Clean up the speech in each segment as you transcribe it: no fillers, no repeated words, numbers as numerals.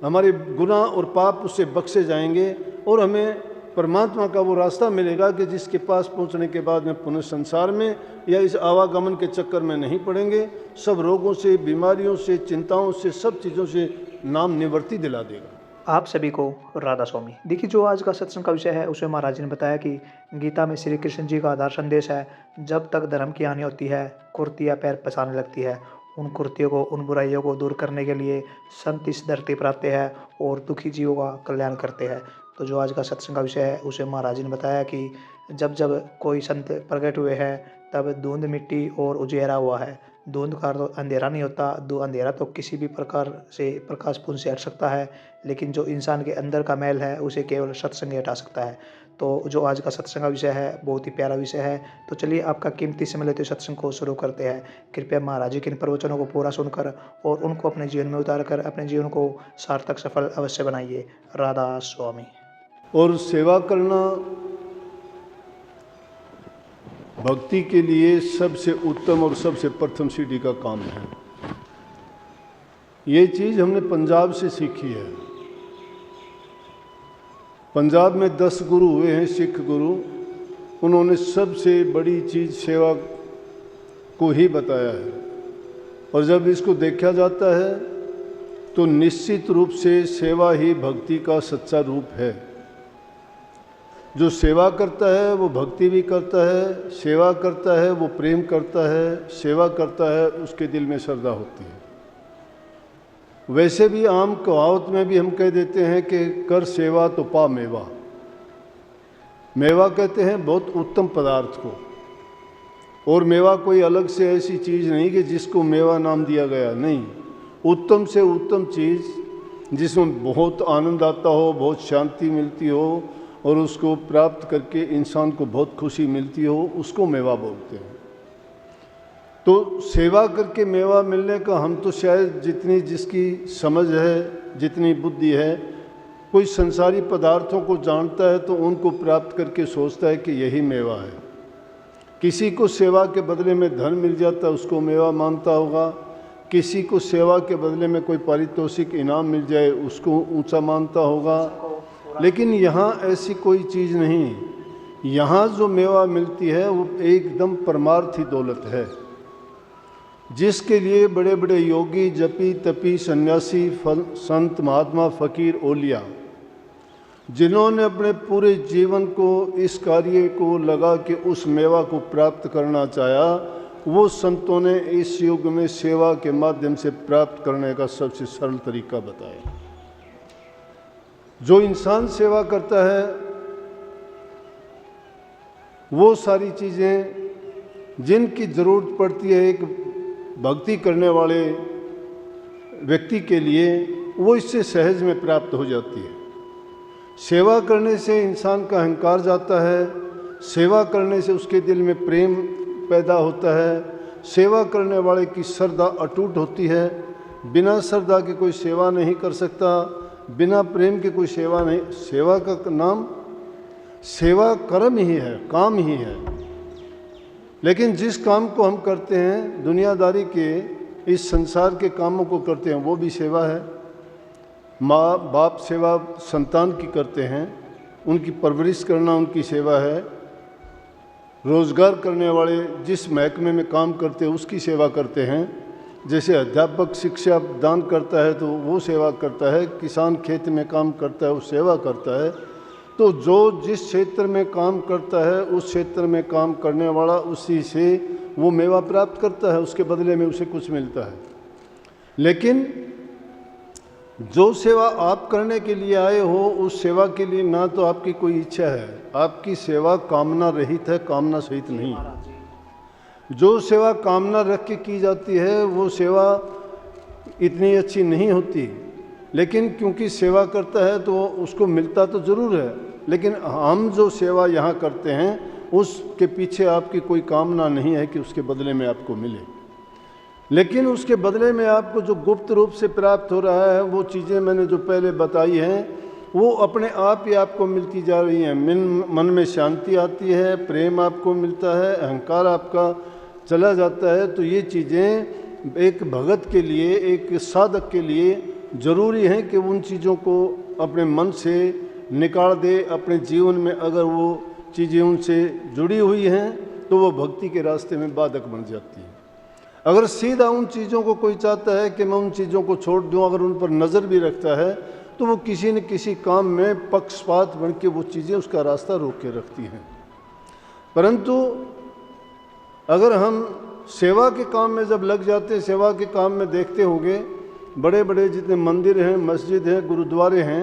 हमारे गुनाह और पाप उससे बख्शे जाएंगे और हमें परमात्मा का वो रास्ता मिलेगा कि जिसके पास पहुंचने के बाद में पुनः संसार में या इस आवागमन के चक्कर में नहीं पड़ेंगे। सब रोगों से, बीमारियों से, चिंताओं से, सब चीज़ों से नाम निवृत्ति दिला देगा। आप सभी को राधा स्वामी। देखिए, जो आज का सत्संग का विषय है उसमें महाराज जी ने बताया कि गीता में श्री कृष्ण जी का आधार संदेश है, जब तक धर्म की हानि होती है, कुर्तियाँ पैर पसारने लगती है। उन कुर्तियों को, उन बुराइयों को दूर करने के लिए संत इस धरती पर आते हैं और दुखी जीवों का कल्याण करते हैं। तो जो आज का सत्संग का विषय है उसे महाराज जी ने बताया कि जब जब कोई संत प्रकट हुए हैं तब धुंध मिट्टी और उजियारा हुआ है। धुंध का तो अंधेरा नहीं होता, अंधेरा तो किसी भी प्रकार से प्रकाश पुंज से हट सकता है, लेकिन जो इंसान के अंदर का मैल है उसे केवल सत्संग हटा सकता है। तो जो आज का सत्संग का विषय है बहुत ही प्यारा विषय है। तो चलिए आपका कीमती समय लेते सत्संग को शुरू करते हैं। कृपया महाराज जी के इन प्रवचनों को पूरा सुनकर और उनको अपने जीवन में उतार कर अपने जीवन को सार्थक सफल अवश्य बनाइए। राधा स्वामी। और सेवा करना भक्ति के लिए सबसे उत्तम और सबसे प्रथम सीढ़ी का काम है। ये चीज़ हमने पंजाब से सीखी है। पंजाब में 10 गुरु हुए हैं, सिख गुरु। उन्होंने सबसे बड़ी चीज़ सेवा को ही बताया है। और जब इसको देखा जाता है तो निश्चित रूप से सेवा ही भक्ति का सच्चा रूप है। जो सेवा करता है वो भक्ति भी करता है, सेवा करता है वो प्रेम करता है, सेवा करता है उसके दिल में श्रद्धा होती है। वैसे भी आम कहावत में भी हम कह देते हैं कि कर सेवा तो पा मेवा। मेवा कहते हैं बहुत उत्तम पदार्थ को, और मेवा कोई अलग से ऐसी चीज़ नहीं कि जिसको मेवा नाम दिया गया, नहीं। उत्तम से उत्तम चीज़ जिसमें बहुत आनंद आता हो, बहुत शांति मिलती हो और उसको प्राप्त करके इंसान को बहुत खुशी मिलती हो, उसको मेवा बोलते हैं। तो सेवा करके मेवा मिलने का हम तो शायद जितनी जिसकी समझ है, जितनी बुद्धि है, कोई संसारी पदार्थों को जानता है तो उनको प्राप्त करके सोचता है कि यही मेवा है। किसी को सेवा के बदले में धन मिल जाता है उसको मेवा मानता होगा, किसी को सेवा के बदले में कोई पारितोषिक इनाम मिल जाए उसको ऊंचा मानता होगा। लेकिन यहाँ ऐसी कोई चीज़ नहीं। यहाँ जो मेवा मिलती है वो एकदम परमार्थी दौलत है, जिसके लिए बड़े बड़े योगी, जपी, तपी, सन्यासी, संत, महात्मा, फकीर, ओलिया, जिन्होंने अपने पूरे जीवन को इस कार्य को लगा कि उस मेवा को प्राप्त करना चाहा, वो संतों ने इस युग में सेवा के माध्यम से प्राप्त करने का सबसे सरल तरीका बताया। जो इंसान सेवा करता है वो सारी चीज़ें जिनकी ज़रूरत पड़ती है एक भक्ति करने वाले व्यक्ति के लिए, वो इससे सहज में प्राप्त हो जाती है। सेवा करने से इंसान का अहंकार जाता है, सेवा करने से उसके दिल में प्रेम पैदा होता है, सेवा करने वाले की श्रद्धा अटूट होती है। बिना श्रद्धा के कोई सेवा नहीं कर सकता, बिना प्रेम के कोई सेवा नहीं। सेवा का नाम सेवा कर्म ही है, काम ही है। लेकिन जिस काम को हम करते हैं, दुनियादारी के इस संसार के कामों को करते हैं, वो भी सेवा है। माँ बाप सेवा संतान की करते हैं, उनकी परवरिश करना उनकी सेवा है। रोज़गार करने वाले जिस महकमे में काम करते हैं उसकी सेवा करते हैं। जैसे अध्यापक शिक्षा दान करता है तो वो सेवा करता है, किसान खेत में काम करता है वो सेवा करता है। तो जो जिस क्षेत्र में काम करता है उस क्षेत्र में काम करने वाला उसी से वो मेवा प्राप्त करता है, उसके बदले में उसे कुछ मिलता है। लेकिन जो सेवा आप करने के लिए आए हो उस सेवा के लिए ना तो आपकी कोई इच्छा है, आपकी सेवा कामना रहित है, कामना सहित नहीं। जो सेवा कामना रख के की जाती है वो सेवा इतनी अच्छी नहीं होती। लेकिन क्योंकि सेवा करता है तो उसको मिलता तो ज़रूर है, लेकिन हम जो सेवा यहाँ करते हैं उसके पीछे आपकी कोई कामना नहीं है कि उसके बदले में आपको मिले। लेकिन उसके बदले में आपको जो गुप्त रूप से प्राप्त हो रहा है वो चीज़ें मैंने जो पहले बताई हैं वो अपने आप ही आपको मिलती जा रही हैं। मन में शांति आती है, प्रेम आपको मिलता है, अहंकार आपका चला जाता है। तो ये चीज़ें एक भगत के लिए, एक साधक के लिए ज़रूरी है कि उन चीज़ों को अपने मन से निकाल दे। अपने जीवन में अगर वो चीज़ें उनसे जुड़ी हुई हैं तो वो भक्ति के रास्ते में बाधक बन जाती है। अगर सीधा उन चीज़ों को कोई चाहता है कि मैं उन चीज़ों को छोड़ दूं, अगर उन पर नज़र भी रखता है तो वो किसी न किसी काम में पक्षपात बन के वो चीज़ें उसका रास्ता रोक के रखती हैं। परंतु अगर हम सेवा के काम में जब लग जाते हैं, सेवा के काम में देखते होंगे बड़े बड़े जितने मंदिर हैं, मस्जिद हैं, गुरुद्वारे हैं,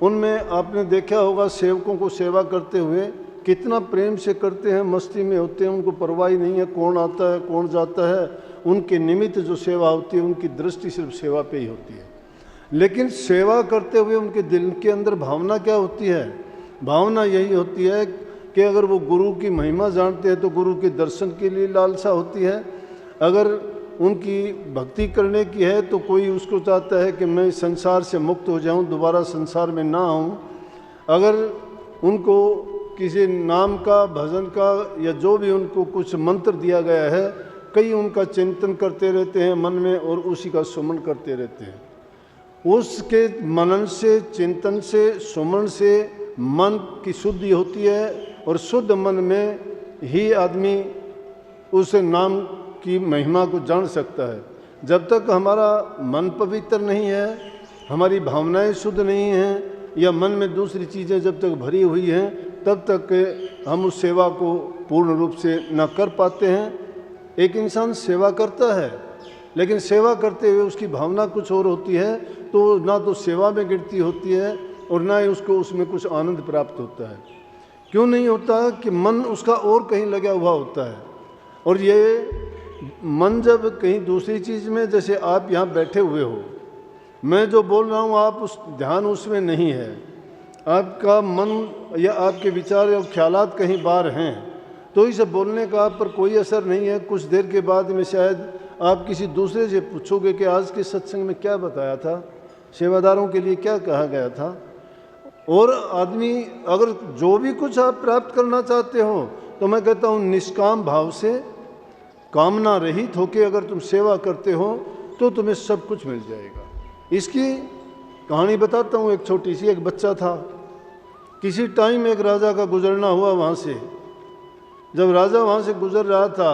उनमें आपने देखा होगा सेवकों को सेवा करते हुए कितना प्रेम से करते हैं, मस्ती में होते हैं, उनको परवाह नहीं है कौन आता है कौन जाता है। उनके निमित्त जो सेवा होती है उनकी दृष्टि सिर्फ सेवा पे ही होती है। लेकिन सेवा करते हुए उनके दिल के अंदर भावना क्या होती है? भावना यही होती है कि अगर वो गुरु की महिमा जानते हैं तो गुरु के दर्शन के लिए लालसा होती है। अगर उनकी भक्ति करने की है तो कोई उसको चाहता है कि मैं संसार से मुक्त हो जाऊं, दोबारा संसार में ना आऊं। अगर उनको किसी नाम का, भजन का या जो भी उनको कुछ मंत्र दिया गया है, कई उनका चिंतन करते रहते हैं मन में और उसी का सुमन करते रहते हैं। उसके मनन से, चिंतन से, सुमन से मन की शुद्धि होती है और शुद्ध मन में ही आदमी उस नाम की महिमा को जान सकता है। जब तक हमारा मन पवित्र नहीं है, हमारी भावनाएं शुद्ध नहीं हैं या मन में दूसरी चीज़ें जब तक भरी हुई हैं, तब तक हम उस सेवा को पूर्ण रूप से न कर पाते हैं। एक इंसान सेवा करता है लेकिन सेवा करते हुए उसकी भावना कुछ और होती है तो ना तो सेवा में गिरती होती है और ना ही उसको उसमें कुछ आनंद प्राप्त होता है। क्यों नहीं होता? कि मन उसका और कहीं लगा हुआ होता है। और ये मन जब कहीं दूसरी चीज़ में, जैसे आप यहाँ बैठे हुए हो, मैं जो बोल रहा हूँ आप उस ध्यान उसमें नहीं है, आपका मन या आपके विचार या ख्यालात कहीं बाहर हैं, तो इसे बोलने का आप पर कोई असर नहीं है। कुछ देर के बाद में शायद आप किसी दूसरे से पूछोगे कि आज के सत्संग में क्या बताया था, सेवादारों के लिए क्या कहा गया था। और आदमी अगर जो भी कुछ आप प्राप्त करना चाहते हो तो मैं कहता हूँ निष्काम भाव से, कामना रहित होकर अगर तुम सेवा करते हो तो तुम्हें सब कुछ मिल जाएगा। इसकी कहानी बताता हूँ। एक छोटी सी, एक बच्चा था, किसी टाइम एक राजा का गुजरना हुआ वहाँ से। जब राजा वहाँ से गुजर रहा था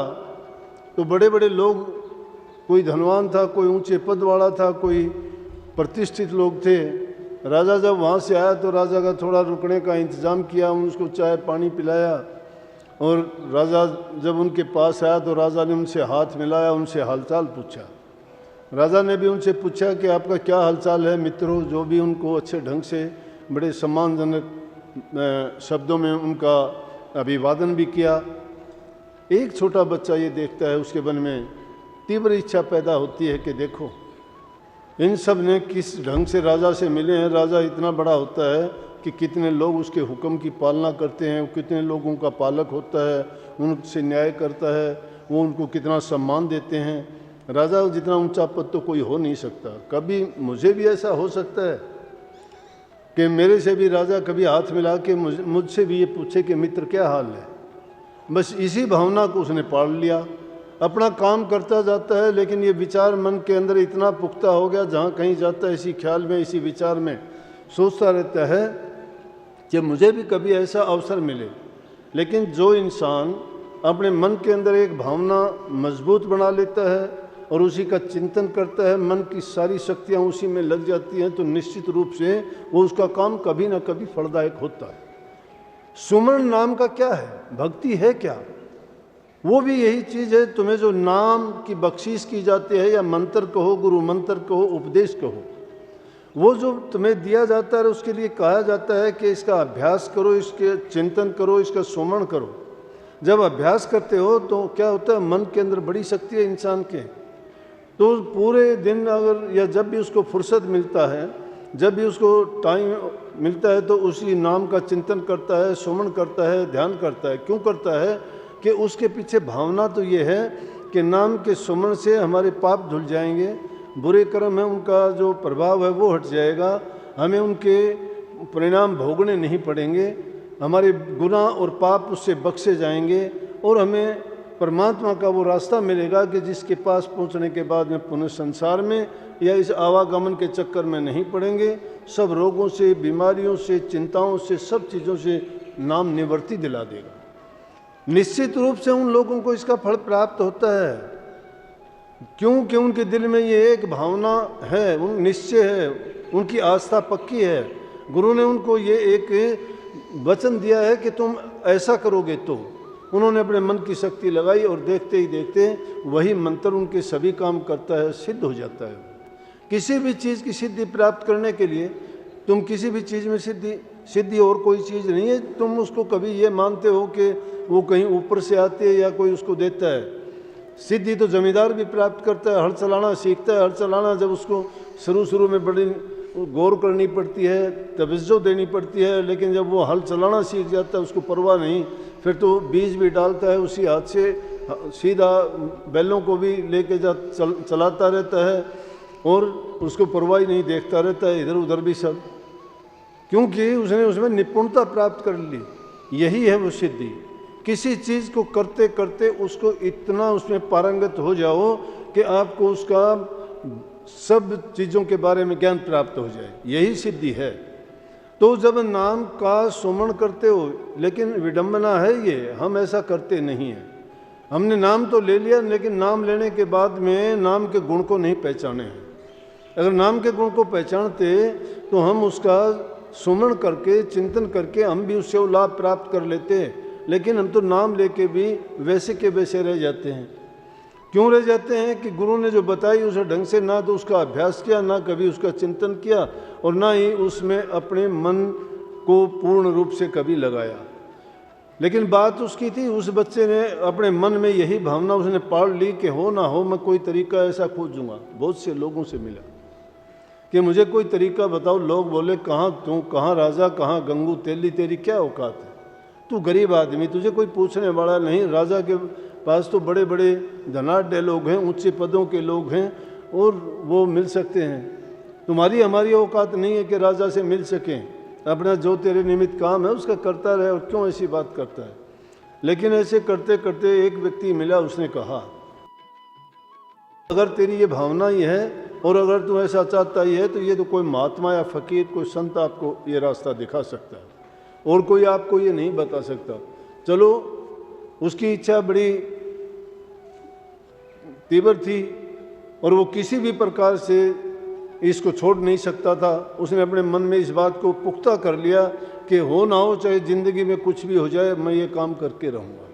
तो बड़े बड़े लोग, कोई धनवान था, कोई ऊंचे पद वाला था, कोई प्रतिष्ठित लोग थे। राजा जब वहाँ से आया तो राजा का थोड़ा रुकने का इंतज़ाम किया, उसको चाय पानी पिलाया। और राजा जब उनके पास आया तो राजा ने उनसे हाथ मिलाया, उनसे हालचाल पूछा। राजा ने भी उनसे पूछा कि आपका क्या हालचाल है मित्रों, जो भी उनको अच्छे ढंग से बड़े सम्मानजनक शब्दों में उनका अभिवादन भी किया। एक छोटा बच्चा ये देखता है, उसके मन में तीव्र इच्छा पैदा होती है कि देखो इन सब ने किस ढंग से राजा से मिले हैं। राजा इतना बड़ा होता है कि कितने लोग उसके हुक्म की पालना करते हैं, कितने लोगों का पालक होता है, उनसे न्याय करता है, वो उनको कितना सम्मान देते हैं। राजा जितना ऊंचा पद तो कोई हो नहीं सकता। कभी मुझे भी ऐसा हो सकता है कि मेरे से भी राजा कभी हाथ मिला के मुझसे भी ये पूछे कि मित्र क्या हाल है। बस इसी भावना को उसने पाल लिया, अपना काम करता जाता है, लेकिन ये विचार मन के अंदर इतना पुख्ता हो गया, जहाँ कहीं जाता है इसी ख्याल में, इसी विचार में सोचता रहता है कि मुझे भी कभी ऐसा अवसर मिले। लेकिन जो इंसान अपने मन के अंदर एक भावना मजबूत बना लेता है और उसी का चिंतन करता है, मन की सारी शक्तियाँ उसी में लग जाती हैं, तो निश्चित रूप से वो उसका काम कभी ना कभी फलदायक होता है। सुमन नाम का क्या है? भक्ति है क्या? वो भी यही चीज़ है। तुम्हें जो नाम की बख्शीश की जाती है, या मंत्र कहो, गुरु मंत्र कहो, उपदेश कहो, वो जो तुम्हें दिया जाता है उसके लिए कहा जाता है कि इसका अभ्यास करो, इसके चिंतन करो, इसका सुमन करो। जब अभ्यास करते हो तो क्या होता है, मन के अंदर बड़ी शक्ति है इंसान के। तो पूरे दिन अगर या जब भी उसको फुर्सत मिलता है, जब भी उसको टाइम मिलता है, तो उसी नाम का चिंतन करता है, सुमन करता है, ध्यान करता है। क्यों करता है? कि उसके पीछे भावना तो ये है कि नाम के सुमन से हमारे पाप धुल जाएंगे, बुरे कर्म है उनका जो प्रभाव है वो हट जाएगा, हमें उनके परिणाम भोगने नहीं पड़ेंगे, हमारे गुनाह और पाप उससे बख्शे जाएंगे और हमें परमात्मा का वो रास्ता मिलेगा कि जिसके पास पहुंचने के बाद में पुनः संसार में या इस आवागमन के चक्कर में नहीं पड़ेंगे। सब रोगों से, बीमारियों से, चिंताओं से, सब चीज़ों से नाम निवृत्ति दिला देगा। निश्चित रूप से उन लोगों को इसका फल प्राप्त होता है, क्योंकि उनके दिल में ये एक भावना है, उन निश्चय है, उनकी आस्था पक्की है। गुरु ने उनको ये एक वचन दिया है कि तुम ऐसा करोगे तो उन्होंने अपने मन की शक्ति लगाई और देखते ही देखते वही मंत्र उनके सभी काम करता है, सिद्ध हो जाता है। किसी भी चीज़ की सिद्धि प्राप्त करने के लिए तुम किसी भी चीज़ में सिद्धि और कोई चीज़ नहीं है। तुम उसको कभी ये मानते हो कि वो कहीं ऊपर से आती है या कोई उसको देता है। सिद्धि तो जमींदार भी प्राप्त करता है, हल चलाना सीखता है। हल चलाना जब उसको शुरू में बड़ी गौर करनी पड़ती है, तवज्जो देनी पड़ती है, लेकिन जब वो हल चलाना सीख जाता है उसको परवाह नहीं, फिर तो बीज भी डालता है उसी हाथ से, सीधा बैलों को भी लेके चलाता रहता है और उसको परवाह ही नहीं, देखता रहता है इधर उधर भी सब, क्योंकि उसने उसमें निपुणता प्राप्त कर ली। यही है वो सिद्धि। किसी चीज़ को करते करते उसको इतना उसमें पारंगत हो जाओ कि आपको उसका सब चीज़ों के बारे में ज्ञान प्राप्त हो जाए, यही सिद्धि है। तो जब नाम का सुमरण करते हो, लेकिन विडंबना है ये, हम ऐसा करते नहीं हैं। हमने नाम तो ले लिया, लेकिन नाम लेने के बाद में नाम के गुण को नहीं पहचाने हैं। अगर नाम के गुण को पहचानते तो हम उसका सुमरण करके, चिंतन करके हम भी उससे लाभ प्राप्त कर लेते, लेकिन हम तो नाम लेके भी वैसे के वैसे रह जाते हैं। क्यों रह जाते हैं कि गुरु ने जो बताई उसे ढंग से ना तो उसका अभ्यास किया, ना कभी उसका चिंतन किया, और ना ही उसमें अपने मन को पूर्ण रूप से कभी लगाया। लेकिन बात उसकी थी, उस बच्चे ने अपने मन में यही भावना उसने पाल ली कि हो ना हो मैं कोई तरीका ऐसा खोजूंगा। बहुत से लोगों से मिला कि मुझे कोई तरीका बताओ। लोग बोले कहाँ तू, कहाँ राजा, कहाँ गंगू तेली, तेरी क्या औकात है, तू गरीब आदमी, तुझे कोई पूछने वाला नहीं। राजा के पास तो बड़े बड़े धनाढ़ लोग हैं, ऊंचे पदों के लोग हैं और वो मिल सकते हैं। तुम्हारी हमारी औकात नहीं है कि राजा से मिल सकें। अपना जो तेरे निमित्त काम है उसका करता रहे, और क्यों ऐसी बात करता है। लेकिन ऐसे करते करते एक व्यक्ति मिला, उसने कहा अगर तेरी ये भावना ही है और अगर तू ऐसा चाहता ही है तो ये तो कोई महात्मा या फकीर, कोई संत आपको ये रास्ता दिखा सकता है, और कोई आपको ये नहीं बता सकता। चलो, उसकी इच्छा बड़ी तीव्र थी और वो किसी भी प्रकार से इसको छोड़ नहीं सकता था। उसने अपने मन में इस बात को पुख्ता कर लिया कि हो ना हो, चाहे ज़िंदगी में कुछ भी हो जाए, मैं ये काम करके रहूँगा,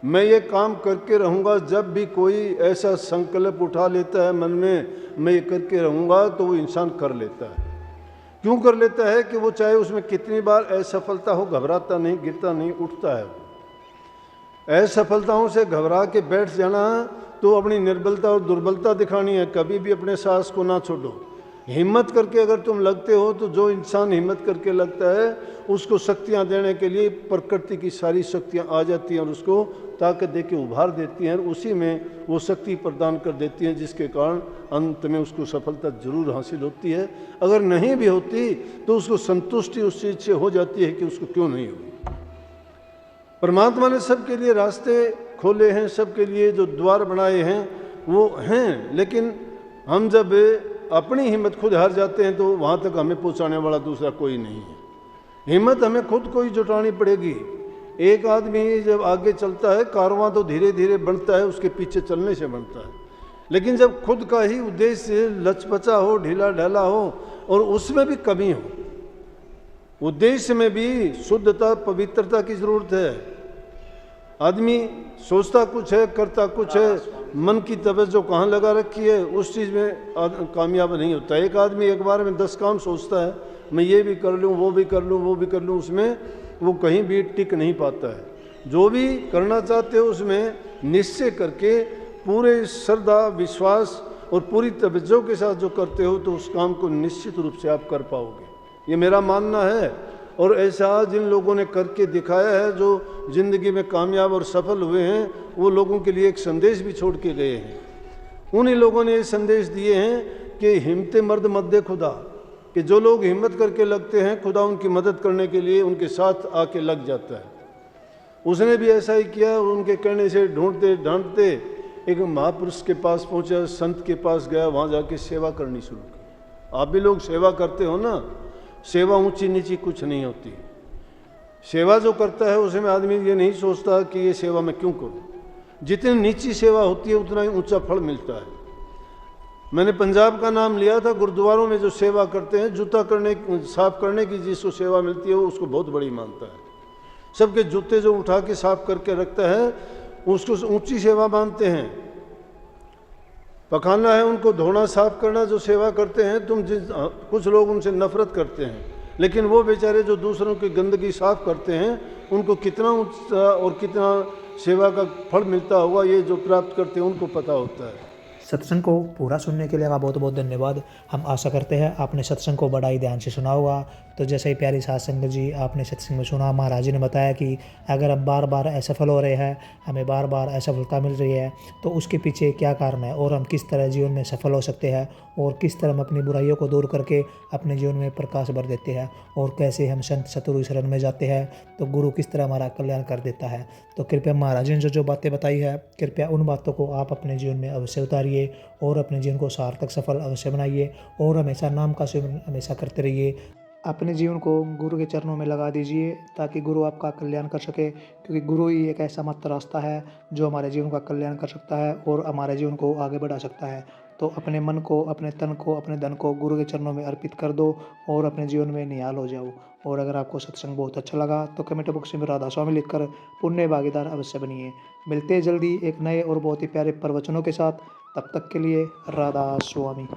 मैं ये काम करके रहूँगा। जब भी कोई ऐसा संकल्प उठा लेता है मन में, मैं ये करके रहूँगा, तो वो इंसान कर लेता है। क्यों कर लेता है कि वो चाहे उसमें कितनी बार असफलता हो, घबराता नहीं, गिरता नहीं, उठता है। असफलताओं से घबरा के बैठ जाना तो अपनी निर्बलता और दुर्बलता दिखानी है। कभी भी अपने साहस को ना छोड़ो। हिम्मत करके अगर तुम लगते हो तो जो इंसान हिम्मत करके लगता है उसको शक्तियाँ देने के लिए प्रकृति की सारी शक्तियाँ आ जाती हैं और उसको ताकत दे के उभार देती हैं, और उसी में वो शक्ति प्रदान कर देती हैं, जिसके कारण अंत में उसको सफलता जरूर हासिल होती है। अगर नहीं भी होती तो उसको संतुष्टि उस चीज़ से हो जाती है कि उसको क्यों नहीं हुई। परमात्मा ने सबके लिए रास्ते खोले हैं, सबके लिए जो द्वार बनाए हैं वो हैं, लेकिन हम जब अपनी हिम्मत खुद हार जाते हैं तो वहाँ तक हमें पहुँचाने वाला दूसरा कोई नहीं है। हिम्मत हमें खुद को ही जुटानी पड़ेगी। एक आदमी जब आगे चलता है, कारवां तो धीरे धीरे बनता है, उसके पीछे चलने से बनता है। लेकिन जब खुद का ही उद्देश्य लचपचा हो, ढीला ढाला हो और उसमें भी कमी हो, उद्देश्य में भी शुद्धता, पवित्रता की जरूरत है। आदमी सोचता कुछ है, करता कुछ है, मन की तवज्जो कहाँ लगा रखी है, उस चीज़ में कामयाब नहीं होता। एक आदमी एक बार में 10 काम सोचता है, मैं ये भी कर लूँ, वो भी कर लूँ, वो भी कर लूँ, उसमें वो कहीं भी टिक नहीं पाता है। जो भी करना चाहते हो उसमें निश्चय करके पूरे श्रद्धा, विश्वास और पूरी तवज्जो के साथ जो करते हो तो उस काम को निश्चित रूप से आप कर पाओगे, ये मेरा मानना है। और ऐसा जिन लोगों ने करके दिखाया है, जो ज़िंदगी में कामयाब और सफल हुए हैं, वो लोगों के लिए एक संदेश भी छोड़ के गए हैं। उन्हीं लोगों ने ये संदेश दिए हैं कि हिम्मत मर्द मद्दे खुदा, कि जो लोग हिम्मत करके लगते हैं, खुदा उनकी मदद करने के लिए उनके साथ आके लग जाता है। उसने भी ऐसा ही किया। उनके कहने से ढूंढते ढांढते एक महापुरुष के पास पहुंचा, संत के पास गया, वहाँ जाके सेवा करनी शुरू की। आप भी लोग सेवा करते हो ना, सेवा ऊंची नीची कुछ नहीं होती। सेवा जो करता है उसमें आदमी ये नहीं सोचता कि ये सेवा मैं क्यों करूं। जितनी नीची सेवा होती है उतना ही ऊंचा फल मिलता है। मैंने पंजाब का नाम लिया था, गुरुद्वारों में जो सेवा करते हैं, जूता साफ करने की जिसको सेवा मिलती है वो उसको बहुत बड़ी मानता है। सबके जूते जो उठा के साफ करके रखता है उसको ऊंची सेवा मानते हैं। पखाना है उनको धोना साफ करना जो सेवा करते हैं, कुछ लोग उनसे नफरत करते हैं, लेकिन वो बेचारे जो दूसरों की गंदगी साफ करते हैं उनको कितना ऊंचा और कितना सेवा का फल मिलता होगा, ये जो प्राप्त करते हैं उनको पता होता है। सत्संग को पूरा सुनने के लिए आपका बहुत बहुत धन्यवाद। हम आशा करते हैं आपने सत्संग को बड़ा ही ध्यान से सुना होगा। तो जैसे ही प्यारी साध संगत जी आपने सत्संग में सुना, महाराज जी ने बताया कि अगर हम बार बार असफल हो रहे हैं, हमें बार बार असफलता मिल रही है, तो उसके पीछे क्या कारण है और हम किस तरह जीवन में सफल हो सकते हैं और किस तरह हम अपनी बुराइयों को दूर करके अपने जीवन में प्रकाश भर देते हैं और कैसे हम संत सतगुरु शरण में जाते हैं तो गुरु किस तरह हमारा कल्याण कर देता है। तो कृपया महाराज जी ने जो बातें बताई है, कृपया उन बातों को आप अपने जीवन में अवश्य उतारिए और अपने जीवन को सार्थक सफल अवश्य बनाइए और हमेशा नाम का सेवन हमेशा करते रहिए। अपने जीवन को गुरु के चरणों में लगा दीजिए ताकि गुरु आपका कल्याण कर सके, क्योंकि गुरु ही एक ऐसा मात्र रास्ता है जो हमारे जीवन का कल्याण कर सकता है और हमारे जीवन को आगे बढ़ा सकता है। तो अपने मन को, अपने तन को, अपने धन को गुरु के चरणों में अर्पित कर दो और अपने जीवन में निहाल हो जाओ। और अगर आपको सत्संग बहुत अच्छा लगा तो कमेंट बॉक्स में राधा स्वामी लिखकर पुण्य भागीदार अवश्य बनिए। मिलते हैं जल्दी एक नए और बहुत ही प्यारे प्रवचनों के साथ। तब तक के लिए राधा स्वामी।